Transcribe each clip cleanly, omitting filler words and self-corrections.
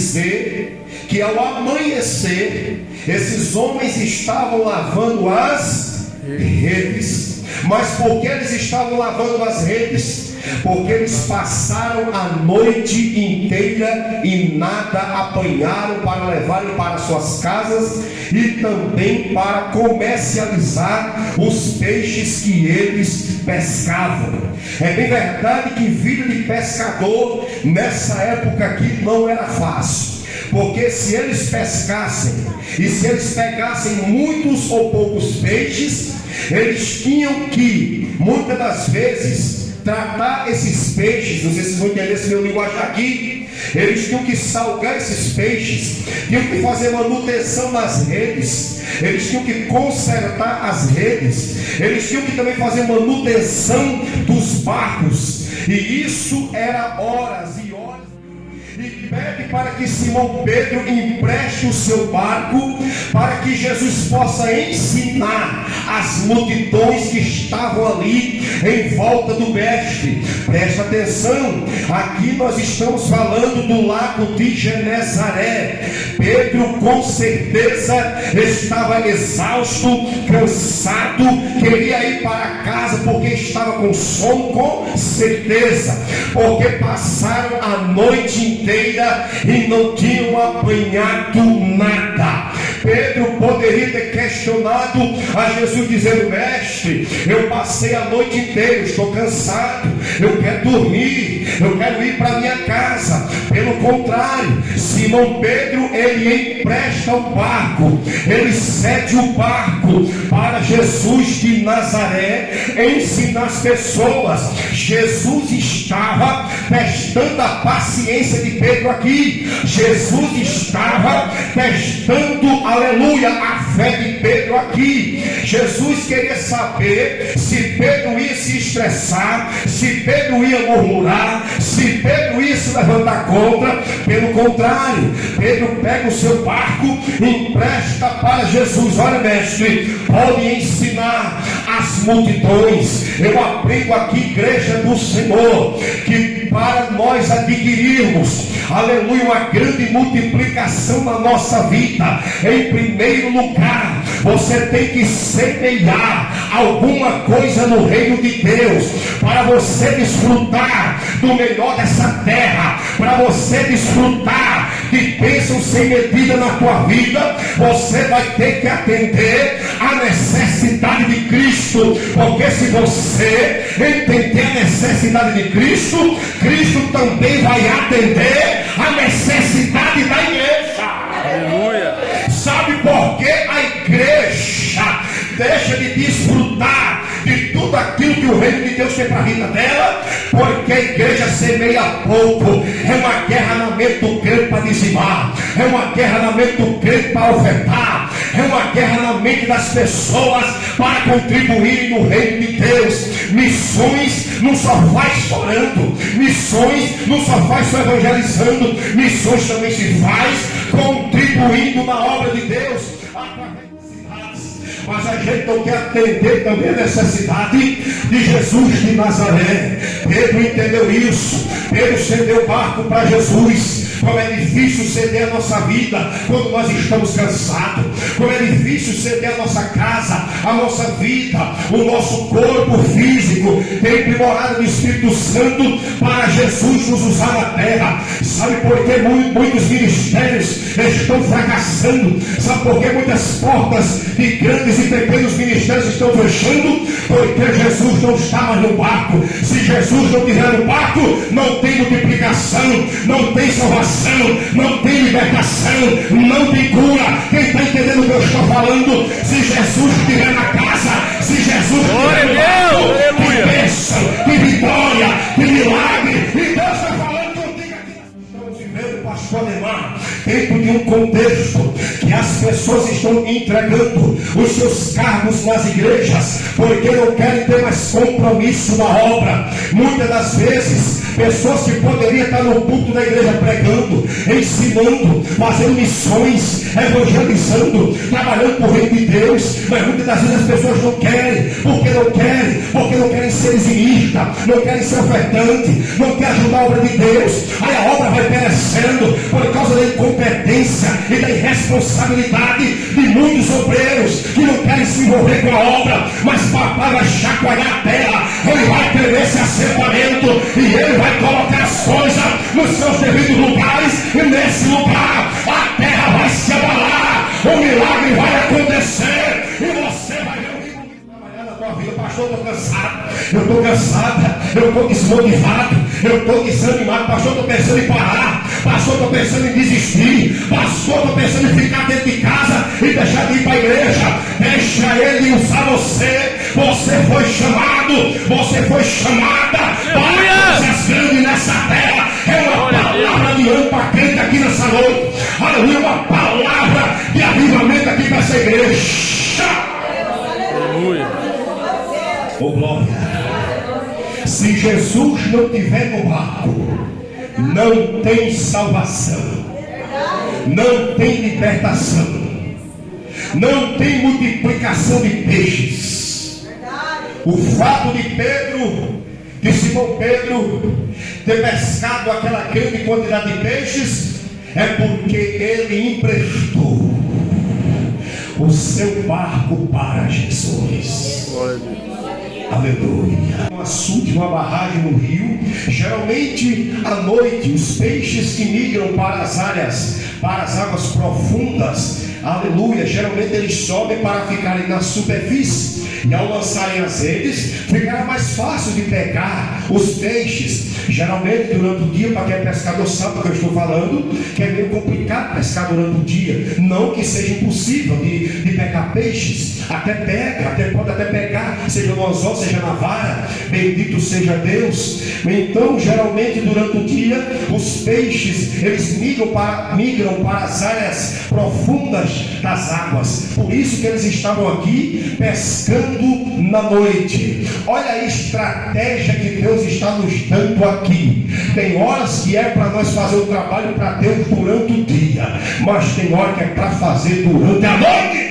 dizer que ao amanhecer, esses homens estavam lavando as redes. Mas por que eles estavam lavando as redes? Porque eles passaram a noite inteira e nada apanharam para levarem para suas casas e também para comercializar os peixes que eles pescavam. É bem verdade que vida de pescador nessa época aqui não era fácil. Porque se eles pescassem e se eles pegassem muitos ou poucos peixes, eles tinham que, muitas das vezes, tratar esses peixes. Não sei se vocês vão entender esse meu linguagem aqui. Eles tinham que salgar esses peixes, tinham que fazer manutenção nas redes, eles tinham que consertar as redes, eles tinham que também fazer manutenção dos barcos, e isso era horas e horas. E pede para que Simão Pedro empreste o seu barco, para que Jesus possa ensinar as multidões que estavam ali em volta do mestre. Presta atenção, aqui nós estamos falando do lago de Genezaré. Pedro com certeza estava exausto, cansado, queria ir para casa porque estava com sono, com certeza, porque passaram a noite inteira e não tinham apanhado nada. Pedro poderia ter questionado a Jesus, dizendo: mestre, eu passei a noite inteira, estou cansado, eu quero dormir, eu quero ir para minha casa. Pelo contrário, Simão Pedro, ele empresta o barco, ele cede o barco para Jesus de Nazaré ensinar as pessoas. Jesus estava testando a paciência de Pedro aqui. Jesus estava testando, aleluia, a fé de Pedro aqui. Jesus queria saber se Pedro ia se estressar, se Pedro ia murmurar, se Pedro ia se levantar contra. Pelo contrário, Pedro pega o seu barco e empresta para Jesus. Olha, mestre, pode ensinar as multidões. Eu aprendo aqui, igreja do Senhor, que para nós adquirirmos, aleluia, uma grande multiplicação na nossa vida, em primeiro lugar, você tem que semear alguma coisa no reino de Deus, para você desfrutar do melhor dessa terra, para você desfrutar de bênçãos sem medida na tua vida. Você vai ter que atender a necessidade de Cristo, porque se você entender a necessidade de Cristo, Cristo também vai atender a necessidade da igreja. Aleluia. Sabe por que a igreja deixa de desfrutar de tudo aquilo que o reino de Deus tem para a vida dela? Porque a igreja semeia pouco. É uma guerra na mente do crente para dizimar, é uma guerra na mente do crente para ofertar, é uma guerra na mente das pessoas para contribuírem no reino de Deus. Missões não só faz chorando, missões não só faz só evangelizando, missões também se faz contribuindo na obra de Deus através das cidades. Mas a gente não quer atender também a necessidade de Jesus de Nazaré. Pedro entendeu isso. Pedro cedeu o barco para Jesus. Como é difícil ceder a nossa vida quando nós estamos cansados. Como é difícil ceder a nossa casa, a nossa vida, o nosso corpo físico. Tem primorado o Espírito Santo para Jesus nos usar na terra. Sabe por que muitos ministérios estão fracassando? Sabe por que muitas portas de grandes e pequenos ministérios estão fechando? Porque Jesus não está mais no barco. Se Jesus não estiver no barco, não tem multiplicação, não tem salvação, não tem libertação, não tem cura. Quem está entendendo o que eu estou falando? Se Jesus estiver na casa, se Jesus estiver no barco, que bênção, que vitória, que milagre. E Deus está falando contigo aqui. Estamos vivendo, pastor Neymar, dentro de um contexto que as pessoas estão entregando os seus cargos nas igrejas porque não querem ter mais compromisso na obra. Muitas das vezes pessoas que poderiam estar no culto da igreja pregando, ensinando, fazendo missões, evangelizando, trabalhando por reino de Deus, mas muitas das vezes as pessoas não querem, porque não querem ser dizimistas, não querem ser ofertante, não querem ajudar a obra de Deus. Aí a obra vai perecendo por causa da incompetência e da irresponsabilidade de muitos obreiros que não querem se envolver com a obra. Mas papai vai chacoalhar a terra, ele vai ter esse assentamento e ele vai colocar as coisas nos seus devidos lugares, e nesse lugar a terra vai se abalar, o milagre vai acontecer e você vai ver o milagre trabalhar na tua vida. Pastor, eu estou cansado, eu estou cansada, eu estou desmotivado, eu estou desanimado. Pastor, eu estou pensando em parar, pastor, eu estou pensando em desistir, pastor, eu estou pensando em ficar dentro de casa e deixar de ir para a igreja. Deixa ele usar você. Você foi chamado, você foi chamada para coisas grandes nessa terra. É uma palavra de ânimo para crente aqui nessa noite. Aleluia, uma palavra de avivamento aqui para essa igreja. Aleluia. Oh, glória. Se Jesus não estiver no barco, não tem salvação, não tem libertação, não tem multiplicação de peixes. O fato de Simão Pedro ter pescado aquela grande quantidade de peixes é porque ele emprestou o seu barco para Jesus. Aleluia. Um açude, uma barragem no rio. Geralmente à noite os peixes que migram para as águas profundas, aleluia, geralmente eles sobem para ficarem na superfície. E ao lançarem as redes, ficará mais fácil de pegar os peixes. Geralmente durante o dia, para quem é pescador sabe do que eu estou falando, que é meio complicado pescar durante o dia. Não que seja impossível de pegar peixes, pode até pegar, seja no anzol, seja na vara. Bendito seja Deus. Então geralmente durante o dia os peixes eles migram para as áreas profundas das águas. Por isso que eles estavam aqui pescando na noite. Olha a estratégia que Deus está nos dando aqui. Tem horas que é para nós fazer o trabalho para Deus durante o dia, mas tem hora que é para fazer durante a noite.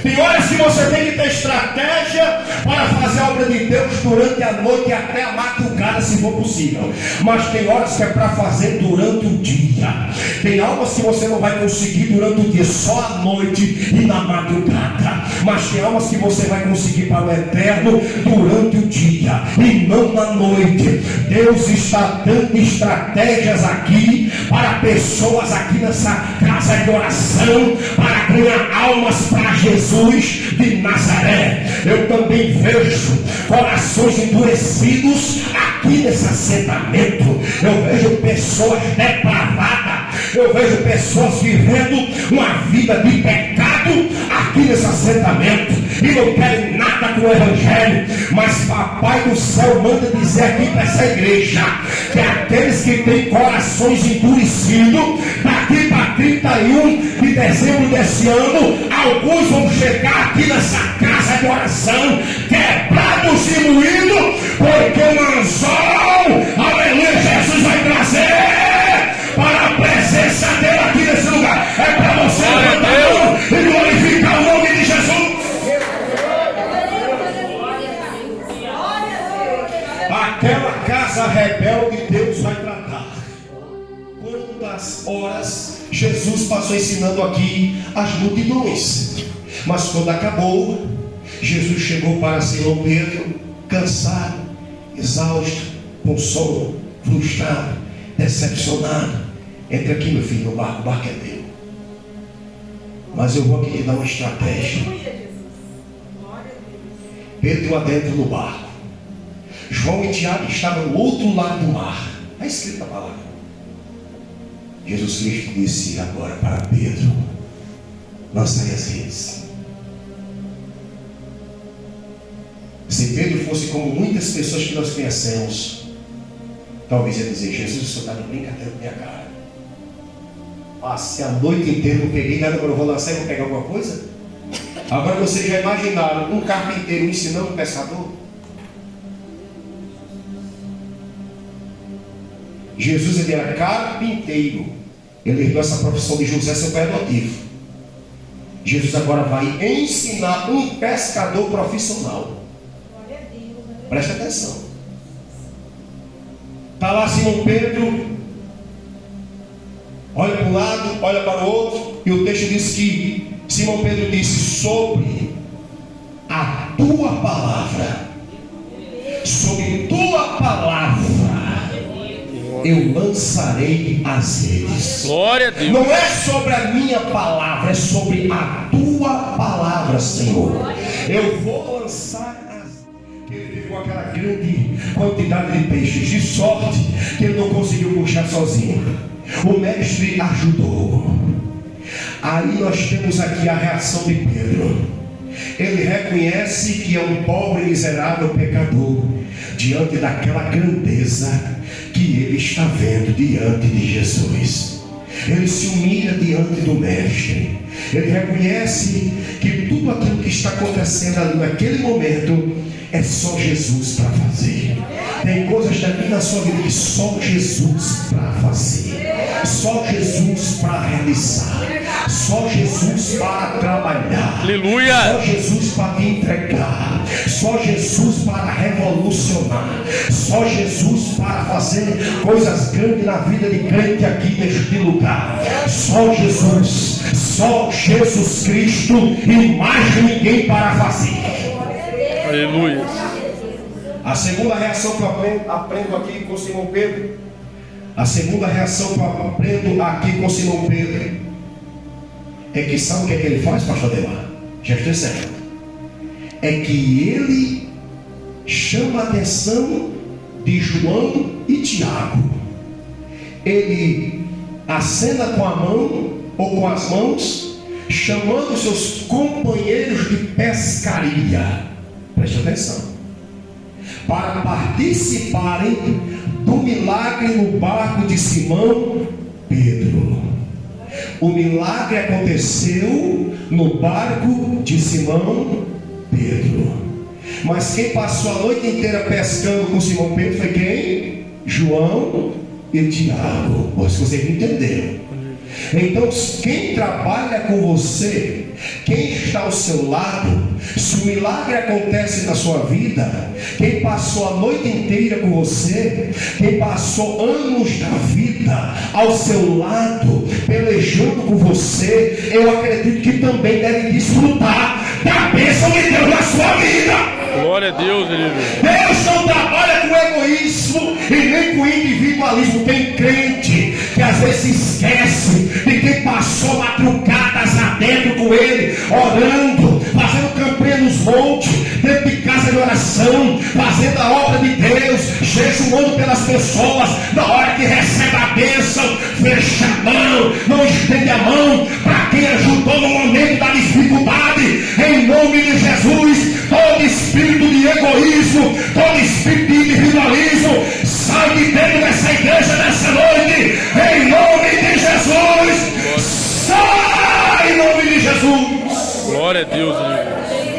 Tem horas que você tem que ter estratégia para fazer a obra de Deus durante a noite e até a madrugada, se for possível. Mas tem horas que é para fazer durante o dia. Tem algo que você não vai conseguir durante o dia, só à noite e na madrugada. Mas tem algo que você vai conseguir para o eterno durante o dia e não na noite. Deus está dando estratégias aqui para pessoas aqui nessa casa de oração, para ganhar almas para Jesus de Nazaré. Eu também vejo corações endurecidos aqui nesse assentamento. Eu vejo pessoas depravadas, eu vejo pessoas vivendo uma vida de pecado aqui nesse assentamento e não querem nada com o evangelho. Mas papai do céu manda dizer aqui para essa igreja que aqueles que têm corações endurecidos, daqui para 31 de dezembro desse ano, alguns vão chegar aqui nessa casa de oração quebrados e moídos, porque o anzol, aleluia, Jesus vai trazer para a presença dele aqui nesse lugar. É para você levantar a mão e glorificar o nome de Jesus. Aquela casa rebelde Deus vai tratar. Quantas horas Jesus passou ensinando aqui as multidões, mas quando acabou, Jesus chegou para Simão Pedro, cansado, exausto, com sono, frustrado, decepcionado. Entra aqui, meu filho, no barco, o barco é meu. Mas eu vou aqui te dar uma estratégia. Pedro adentra no barco. João e Tiago estavam no outro lado do mar. Está escrita a palavra. Jesus Cristo disse agora para Pedro: lançai as redes. Se Pedro fosse como muitas pessoas que nós conhecemos, talvez ia dizer: Jesus, o senhor está de brincadeira com minha cara. Passei a noite inteira, não peguei nada, agora eu vou lançar e vou pegar alguma coisa? Agora vocês já imaginaram um carpinteiro ensinando um pescador? Jesus, ele era carpinteiro. Ele herdou essa profissão de José, seu pai adotivo. Jesus agora vai ensinar um pescador profissional. Preste atenção. Está lá Simão Pedro, olha para um lado, olha para o outro, e o texto diz que Simão Pedro disse: sobre a tua palavra, sobre tua palavra eu lançarei as redes. Glória a Deus. Não é sobre a minha palavra, é sobre a tua palavra, Senhor. Eu vou lançar as... Ele pegou aquela grande quantidade de peixes, de sorte que ele não conseguiu puxar sozinho. O mestre ajudou. Aí nós temos aqui a reação de Pedro. Ele reconhece que é um pobre, miserável pecador diante daquela grandeza que ele está vendo diante de Jesus. Ele se humilha diante do mestre. Ele reconhece que tudo aquilo que está acontecendo ali naquele momento é só Jesus para fazer. Tem coisas daqui na sua vida que só Jesus para fazer, só Jesus para realizar, só Jesus para trabalhar, aleluia, só Jesus para te entregar, só Jesus para revolucionar, só Jesus para fazer coisas grandes na vida de crente aqui neste lugar. Só Jesus Cristo e mais ninguém para fazer. Aleluia. A segunda reação que eu aprendo aqui com Simão Pedro, a segunda reação que eu aprendo aqui com Simão Pedro é que sabe o que é que ele faz, pastor Ademar? Já estou certo. É que ele chama a atenção de João e Tiago. Ele acena com a mão ou com as mãos, chamando seus companheiros de pescaria. Preste atenção. Para participarem do milagre no barco de Simão Pedro. O milagre aconteceu no barco de Simão Pedro. Mas quem passou a noite inteira pescando com Simão Pedro foi quem? João e Tiago. Vocês entenderam? Então, quem trabalha com você, quem está ao seu lado, se o milagre acontece na sua vida, quem passou a noite inteira com você, quem passou anos da vida ao seu lado, pelejando com você, eu acredito que também deve desfrutar da bênção de Deus na sua vida. Glória a Deus, Deus não trabalha com egoísmo e nem com individualismo. Tem crente que às vezes se esquece de quem passou madrugadas adentro com ele, orando, fazendo campanha nos montes, dentro de casa de oração, fazendo a obra de Deus, jejuando pelas pessoas. Na hora que recebe a bênção, fecha a mão, não estende a mão para quem ajudou no momento da dificuldade. Em nome de Jesus, todo espírito de egoísmo, todo espírito de individualismo, sai de dentro dessa igreja nessa noite, em nome de Jesus. Sai em nome de Jesus. Glória a Deus, aleluia.